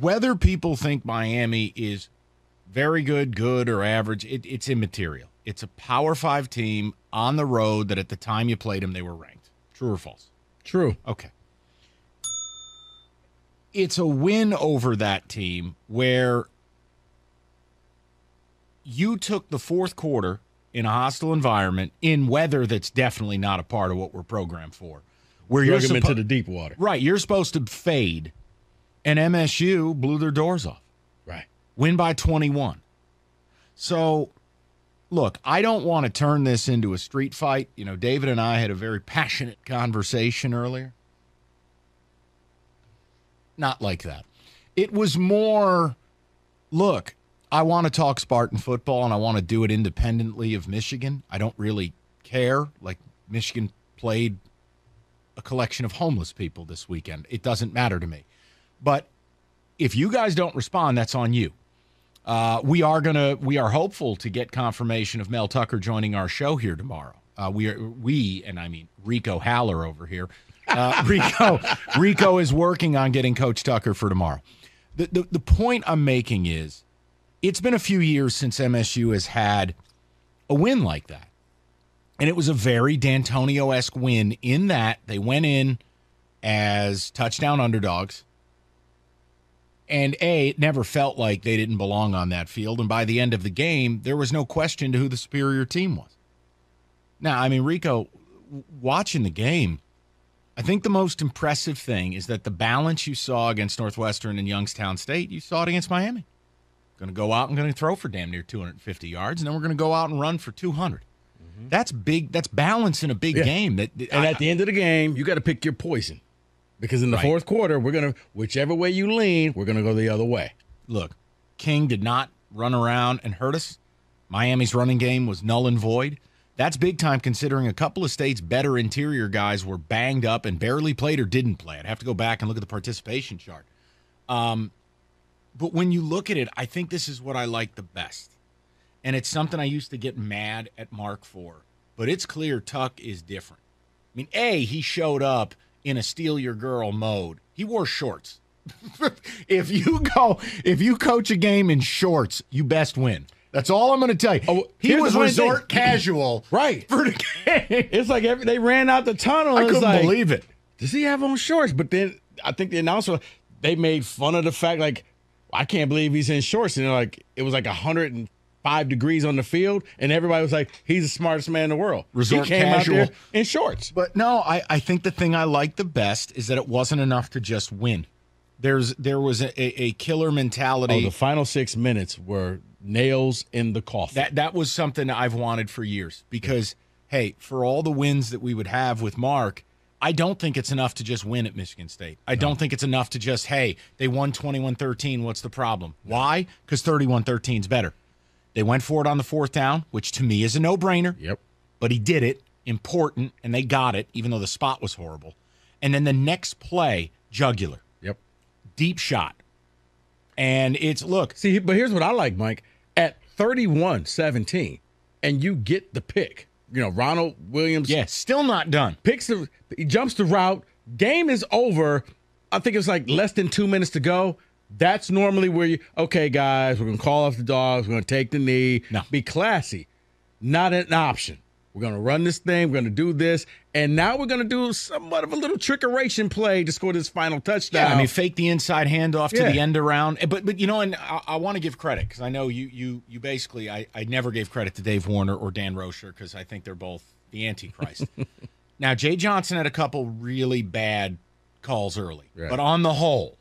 whether people think Miami is very good, good, or average, it's immaterial. It's a Power 5 team on the road that at the time you played them, they were ranked. True or false? True. Okay. It's a win over that team where you took the fourth quarter in a hostile environment in weather that's definitely not a part of what we're programmed for. Where you're into the deep water. Right. You're supposed to fade, and MSU blew their doors off. Right. Win by 21. So, look, I don't want to turn this into a street fight. You know, David and I had a very passionate conversation earlier. Not like that. It was more, look, I want to talk Spartan football, and I want to do it independently of Michigan. I don't really care. Like, Michigan played a collection of homeless people this weekend. It doesn't matter to me. But if you guys don't respond, that's on you. We are hopeful to get confirmation of Mel Tucker joining our show here tomorrow. And I mean Rico Haller over here. Rico is working on getting Coach Tucker for tomorrow. The point I'm making is it's been a few years since MSU has had a win like that. And it was a very D'Antonio-esque win in that they went in as touchdown underdogs. And it never felt like they didn't belong on that field. And by the end of the game, there was no question to who the superior team was. Now, I mean, Rico, watching the game, I think the most impressive thing is that the balance you saw against Northwestern and Youngstown State, you saw it against Miami. Going to go out and going to throw for damn near 250 yards, and then we're going to go out and run for 200. Mm-hmm. That's big. That's balance in a big game. And at the end of the game, you got to pick your poison. Because in the fourth quarter, we're going to, whichever way you lean, we're going to go the other way. Look, King did not run around and hurt us. Miami's running game was null and void. That's big time considering a couple of states' better interior guys were banged up and barely played or didn't play. I'd have to go back and look at the participation chart. But when you look at it, I think this is what I like the best. And it's something I used to get mad at Mark for. But it's clear Tuck is different. I mean, he showed up in a steal your girl mode. He wore shorts. If you coach a game in shorts, you best win. That's all I'm going to tell you. Oh, he was resort casual right for the game. It's like they ran out the tunnel. I couldn't believe it. Does he have on shorts? But then I think the announcer, they made fun of the fact, like, I can't believe he's in shorts. And like it was like 105 degrees on the field, and everybody was like, he's the smartest man in the world. Resort he came casual. out there in shorts. But no, I think the thing I like the best is that it wasn't enough to just win. There was a killer mentality. Oh, the final 6 minutes were nails in the coffin. That was something I've wanted for years because, hey, for all the wins that we would have with Mark, I don't think it's enough to just win at Michigan State. I don't think it's enough to just, hey, they won 21-13. What's the problem? Why? Because 31-13 is better. They went for it on the fourth down, which to me is a no-brainer. Yep. But he did it, important, and they got it, even though the spot was horrible. And then the next play, jugular. Yep. Deep shot. And it's, look. See, but here's what I like, Mike. At 31-17, and you get the pick. You know, Ronald Williams. Yeah, still not done. He jumps the route. Game is over. I think it's like less than 2 minutes to go. That's normally where okay, guys, we're going to call off the dogs. We're going to take the knee. No. Be classy. Not an option. We're going to run this thing. We're going to do this. And now we're going to do somewhat of a little trickeration play to score this final touchdown. Yeah, I mean, fake the inside handoff to the end around. But you know, and I want to give credit because I know you basically, I never gave credit to Dave Warner or Dan Rocher because I think they're both the Antichrist. Now, Jay Johnson had a couple really bad calls early. Right. But on the whole.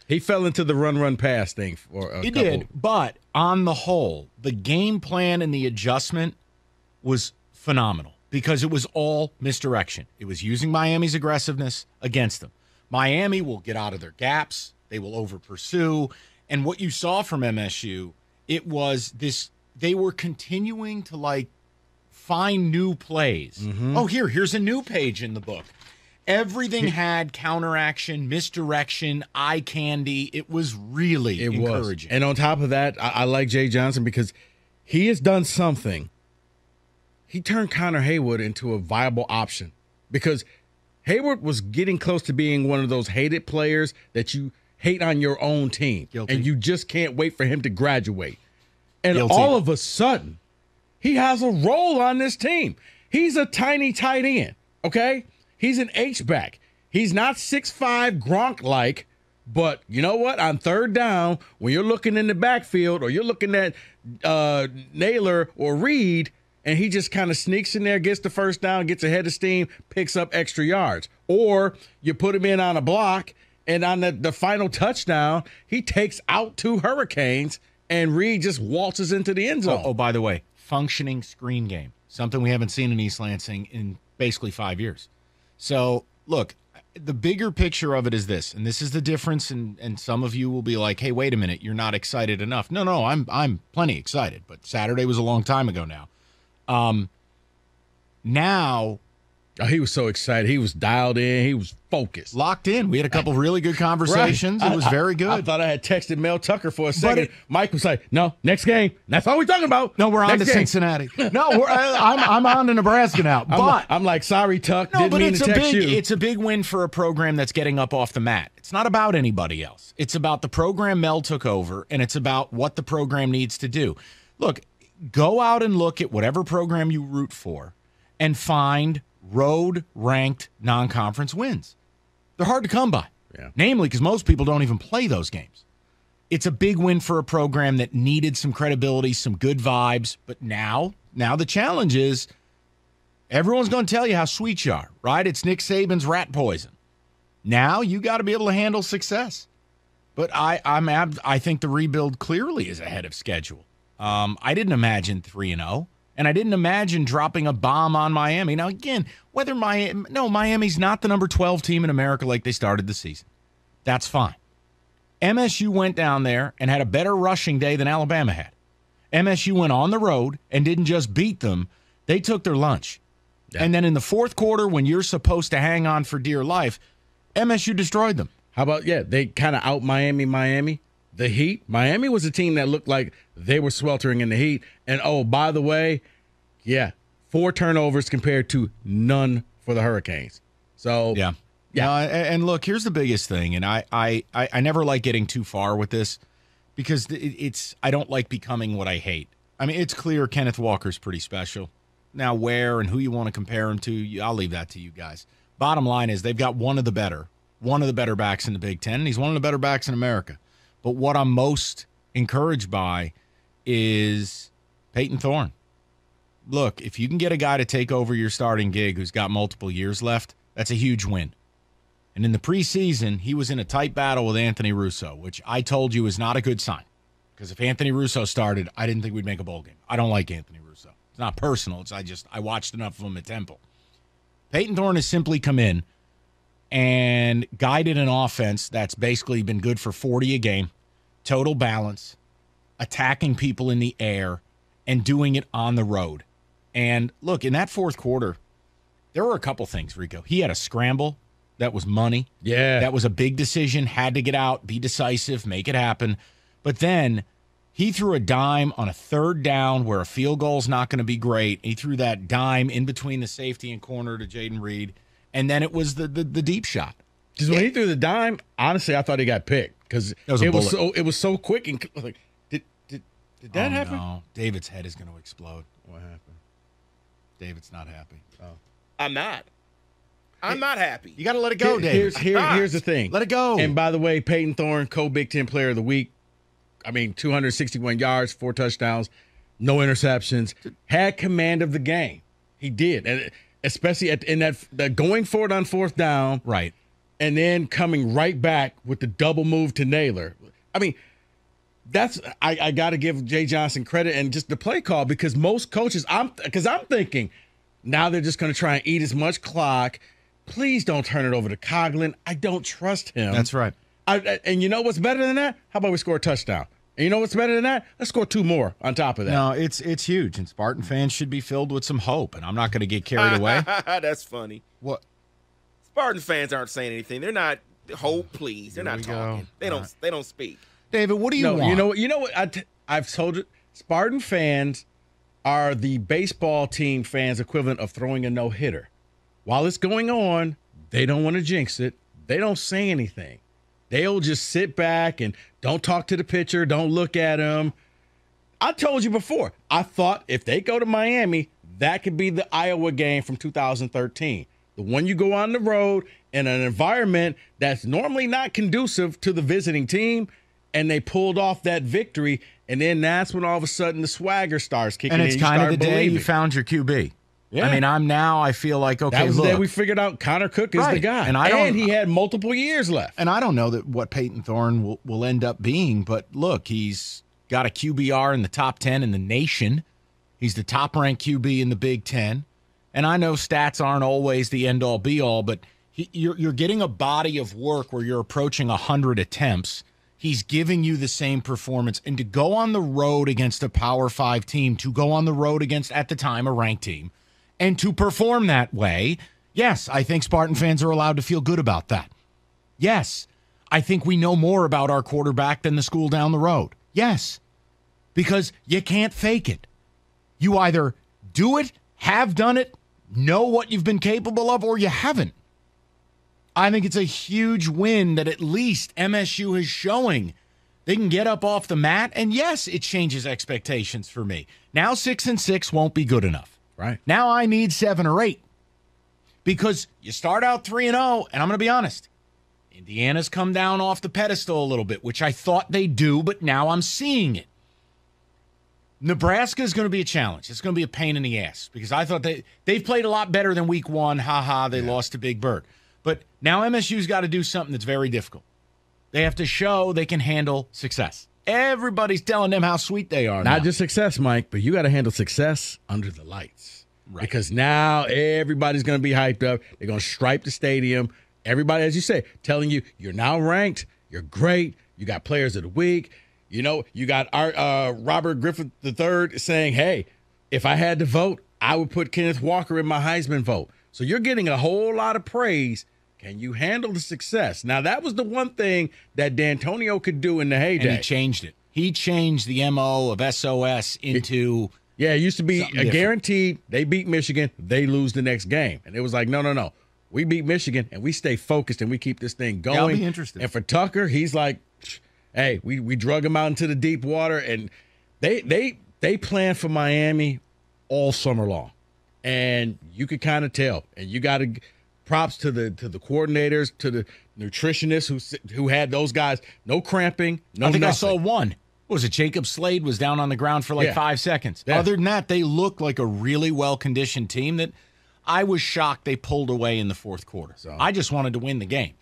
He fell into the run, pass thing for a couple. He did, but on the whole, the game plan and the adjustment was phenomenal because it was all misdirection. It was using Miami's aggressiveness against them. Miami will get out of their gaps. They will over-pursue. And what you saw from MSU, it was this, they were continuing to, like, find new plays. Mm-hmm. Oh, here's a new page in the book. Everything had counteraction, misdirection, eye candy. It was really encouraging. And on top of that, I like Jay Johnson because he has done something. He turned Connor Haywood into a viable option because Hayward was getting close to being one of those hated players that you hate on your own team. Guilty. And you just can't wait for him to graduate. And Guilty. all of a sudden, he has a role on this team. He's a tiny tight end, okay? He's an H-back. He's not 6'5" Gronk-like, but you know what? On third down, when you're looking in the backfield or you're looking at Naylor or Reed, and he just kind of sneaks in there, gets the first down, gets ahead of steam, picks up extra yards. Or you put him in on a block, and on the final touchdown, he takes out 2 Hurricanes, and Reed just waltzes into the end zone. Oh, by the way, functioning screen game, something we haven't seen in East Lansing in basically 5 years. So, look, the bigger picture of it is this, and this is the difference, and some of you will be like, hey, wait a minute, you're not excited enough. No, I'm plenty excited, but Saturday was a long time ago now. Now, he was so excited. He was dialed in. He was focused. Locked in. We had a couple of really good conversations. Right. It was very good. I thought I had texted Mel Tucker for a second. Mike was like, no, next game. That's all we're talking about. No, we're on to Cincinnati. No, I'm on to Nebraska now. But I'm like, sorry, Tuck. No, didn't but mean it's to text you. It's a big win for a program that's getting up off the mat. It's not about anybody else. It's about the program Mel took over, and it's about what the program needs to do. Look, go out and look at whatever program you root for and find road-ranked non-conference wins. They're hard to come by, namely because most people don't even play those games. It's a big win for a program that needed some credibility, some good vibes, but now the challenge is everyone's going to tell you how sweet you are, right? It's Nick Saban's rat poison. Now you got to be able to handle success. But I think the rebuild clearly is ahead of schedule. I didn't imagine 3-0. And I didn't imagine dropping a bomb on Miami. Now, again, Miami's not the number 12 team in America like they started the season. That's fine. MSU went down there and had a better rushing day than Alabama had. MSU went on the road and didn't just beat them. They took their lunch. Yeah. And then in the fourth quarter, when you're supposed to hang on for dear life, MSU destroyed them. How about, they kind of out Miami. The Heat, Miami was a team that looked like they were sweltering in the heat. And, by the way, 4 turnovers compared to none for the Hurricanes. So, yeah. And look, here's the biggest thing, and I never like getting too far with this because I don't like becoming what I hate. I mean, it's clear Kenneth Walker's pretty special. Now, where and who you want to compare him to, I'll leave that to you guys. Bottom line is they've got one of the better backs in the Big Ten, and he's one of the better backs in America. But what I'm most encouraged by is Peytonthorne. Look, if you can get a guy to take over your starting gig who's got multiple years left, that's a huge win. And in the preseason, he was in a tight battle with Anthony Russo, which I told you is not a good sign. Because if Anthony Russo started, I didn't think we'd make a bowl game. I don't like Anthony Russo. It's not personal. I watched enough of him at Temple. Peytonthorne has simply come in and guided an offense that's basically been good for 40 a game, total balance, attacking people in the air, and doing it on the road. And look, in that fourth quarter, there were a couple things, Rico. He had a scramble that was money. Yeah. That was a big decision, had to get out, be decisive, make it happen. But then he threw a dime on a third down where a field goal's not going to be great. He threw that dime in between the safety and corner to Jaden Reed. And then it was the deep shot. Because when he threw the dime, honestly, I thought he got picked because it was so quick and like, did that happen? No, David's head is going to explode. What happened? David's not happy. Oh, I'm not happy. You got to let it go, David. Here's the thing. Let it go. And by the way, Peytonthorne, co-Big Ten Player of the Week. 261 yards, 4 touchdowns, no interceptions. Had command of the game. He did, and especially in that going for it on fourth down, right, and then coming right back with the double move to Naylor. That's I got to give Jay Johnson credit and just the play call because most coaches, I'm thinking now they're just going to try and eat as much clock. Please don't turn it over to Coughlin. I don't trust him. That's right. And you know what's better than that? How about we score a touchdown? And you know what's better than that? Let's score 2 more on top of that. No, it's huge, and Spartan fans should be filled with some hope, and I'm not going to get carried away. That's funny. What? Spartan fans aren't saying anything. They're not, hope, please. They're not talking. They don't speak. David, what do you want? You know what? I've told you, Spartan fans are the baseball team fans' equivalent of throwing a no-hitter. While it's going on, they don't want to jinx it. They don't say anything. they'll just sit back and don't talk to the pitcher, don't look at him. I told you before, I thought if they go to Miami, that could be the Iowa game from 2013. The one you go on the road in an environment that's normally not conducive to the visiting team, and they pulled off that victory, and then that's when all of a sudden the swagger starts kicking in. And it's kind of the day you found your QB. Yeah. I mean, I feel like, okay, that was look. the day we figured out Connor Cook is the guy. And he had multiple years left. And I don't know what Peytonthorne will end up being, but look, he's got a QBR in the top 10 in the nation. He's the top-ranked QB in the Big Ten. And I know stats aren't always the end-all, be-all, but you're getting a body of work where you're approaching 100 attempts. He's giving you the same performance. And to go on the road against a Power 5 team, to go on the road against, at the time, a ranked team, and to perform that way, yes, I think Spartan fans are allowed to feel good about that. Yes, I think we know more about our quarterback than the school down the road. Yes, because you can't fake it. You either do it, have done it, know what you've been capable of, or you haven't. I think it's a huge win that at least MSU is showing they can get up off the mat, and yes, it changes expectations for me. Now 6-6 won't be good enough. Right. Now I need 7 or 8 because you start out 3-0, and I'm going to be honest, Indiana's come down off the pedestal a little bit, which I thought they do, but now I'm seeing it. Nebraska is going to be a challenge. It's going to be a pain in the ass because I thought they've played a lot better than week 1. They lost to Big Bird. But now MSU's got to do something that's very difficult. They have to show they can handle success. Everybody's telling them how sweet they are. Not just success, Mike, but you got to handle success under the lights. Right. Because now everybody's going to be hyped up. They're going to stripe the stadium. Everybody, as you say, telling you you're now ranked. You're great. You got players of the week. You know, you got our Robert Griffith III saying, hey, if I had to vote, I would put Kenneth Walker in my Heisman vote. So you're getting a whole lot of praise. Can you handle the success? Now, that was the one thing that D'Antonio could do in the heyday. And he changed it. He changed the MO of SOS into it used to be a guaranteed they beat Michigan, they lose the next game. And it was like, no. We beat Michigan, and we stay focused, and we keep this thing going. I'll be interested. And for Tucker, he's like, hey, we drug him out into the deep water, and they planned for Miami all summer long. And you could kind of tell. And you got to props to the coordinators, to the nutritionists who had those guys. No cramping, no nothing. I saw one. What was it? Jacob Slade was down on the ground for 5 seconds. Yeah. Other than that, they looked like a really well-conditioned team that I was shocked they pulled away in the fourth quarter. So I just wanted to win the game.